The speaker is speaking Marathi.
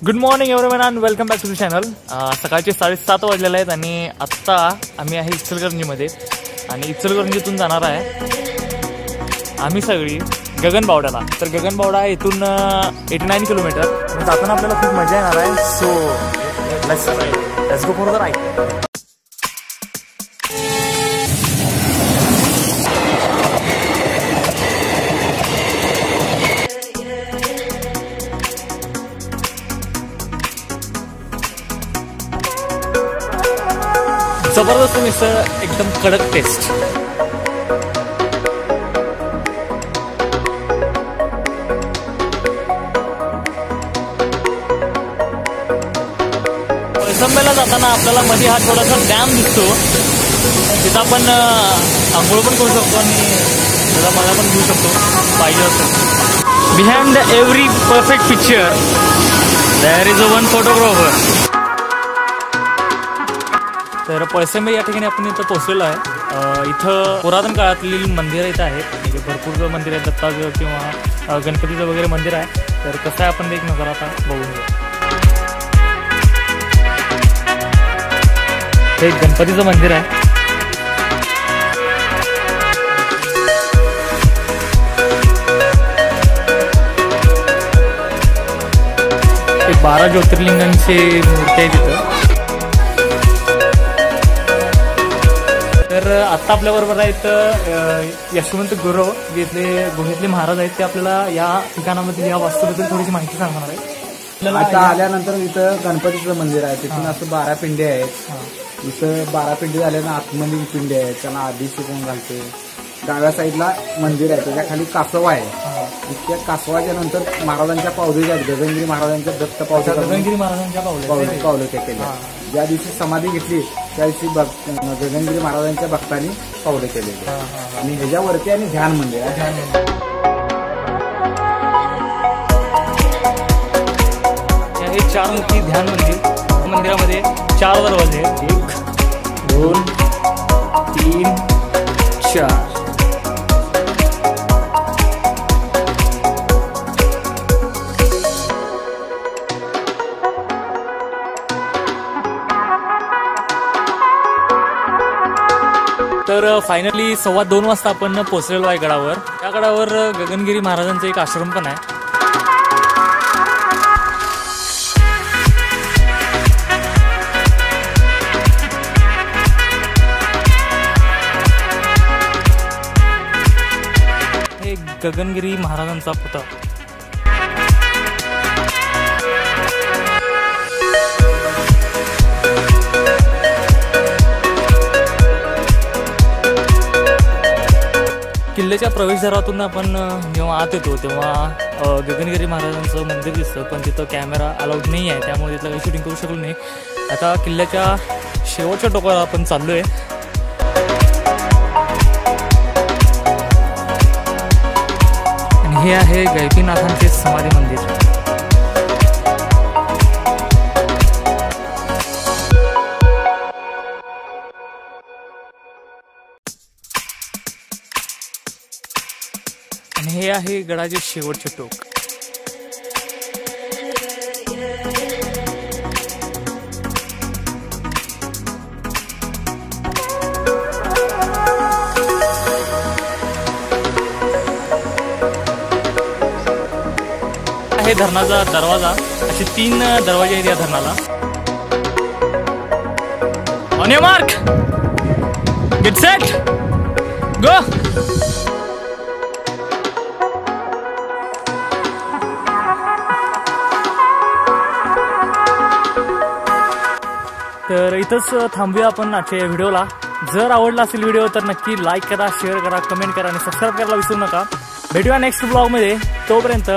Good morning everyone and welcome back to the channel. सकाळचे 7:30 वाजलेले आहेत आणि आत्ता आम्ही आहे इचलकरंजीमध्ये आणि इचलकरंजीतून जाणार आहे आम्ही सगळी गगनबावड्याला। तर गगनबावडा इथून 89 किलोमीटर जाताना आपल्याला खूप मजा येणार आहे। So let's go for the ride. जबरदस्त मिसळ, एकदम कडक टेस्ट। पैसंबेला जाताना आपल्याला मध्ये हा थोडासा डॅम दिसतो, तिथं आपण आंघोळ पण करू शकतो आणि त्याचा मजा पण घेऊ शकतो पाहिजे असं। Behind every perfect picture there is a one photographer. तर पैसंबे या ठिकाणी आपण इथं पोहोचलेलो आहे। इथं पुरातन काळातील मंदिरं इथं आहेत, म्हणजे भरपूर मंदिर आहेत, दत्ताचं किंवा गणपतीचं वगैरे मंदिर आहे। तर कसं आहे आपण एक नजर आता बघून घेऊ। हे गणपतीचं मंदिर आहे। ते 12 ज्योतिर्लिंगांची मूर्ती आहे तिथं। तर आत्ता आपल्याबरोबर आहेत यशवंत गुरव, जे इथले गुहेतले महाराज आहेत, ते आपल्याला या ठिकाणामधील या वास्तूबद्दल थोडीशी माहिती सांगणार आहे। आता आल्यानंतर इथं गणपतीचं मंदिर आहे, तिथून असं 12 पिंडे आहेत। इथं 12 पिंडे झाल्यानं आतमध्ये पिंडे आहेत, त्यांना आधी शिकवून घालते। डाव्या साईडला मंदिर आहे, त्याच्या खाली कासवा आहे। त्या कासवाच्या नंतर महाराजांच्या पावले आहेत, गगनगिरी महाराजांच्या दत्त पावले, गगनगिरी महाराजांच्या पावले केले। ज्या दिवशी समाधी घेतली त्या दिवशी गगनगिरी महाराजांच्या भक्तांनी पावले केलेले आणि ह्याच्यावरती आणि ध्यान मंदिर आहे। हे 4 मुखी ध्यान मंदिर, मंदिरामध्ये 4 दरवाजे आहेत, 1 2 3 4। तर फायनली 2:15 वाजता आपण पोहोचलेलो आहे गडावर। त्या गडावर गगनगिरी महाराजांचा एक आश्रम पण आहे। हे गगनगिरी महाराजांचा पुतळा। किल्ल्याच्या प्रवेशद्वारातून आपण जेव्हा आत येतो तेव्हा गगनगिरी महाराजांचं मंदिर दिसतं, पण तिथं कॅमेरा अलाउड नाही आहे, त्यामुळे तिथलं काही शूटिंग करू शकलो नाही। आता किल्ल्याच्या शेवटच्या टोकाला आपण चाललोय आणि हे आहे गैपीनाथांचे समाधी मंदिर। आणि हे आहे गडाचे शेवटचे टोक। हे धरणाचा दरवाजा, असे 3 दरवाजे आहेत या धरणाला। On your mark, get set, go. तर इथंच थांबूया आपण आजच्या व्हिडिओला। जर आवडला असेल व्हिडिओ तर नक्की लाईक करा, शेअर करा, कमेंट करा आणि सबस्क्राईब करायला विसरू नका। भेटूया नेक्स्ट ब्लॉगमध्ये, तोपर्यंत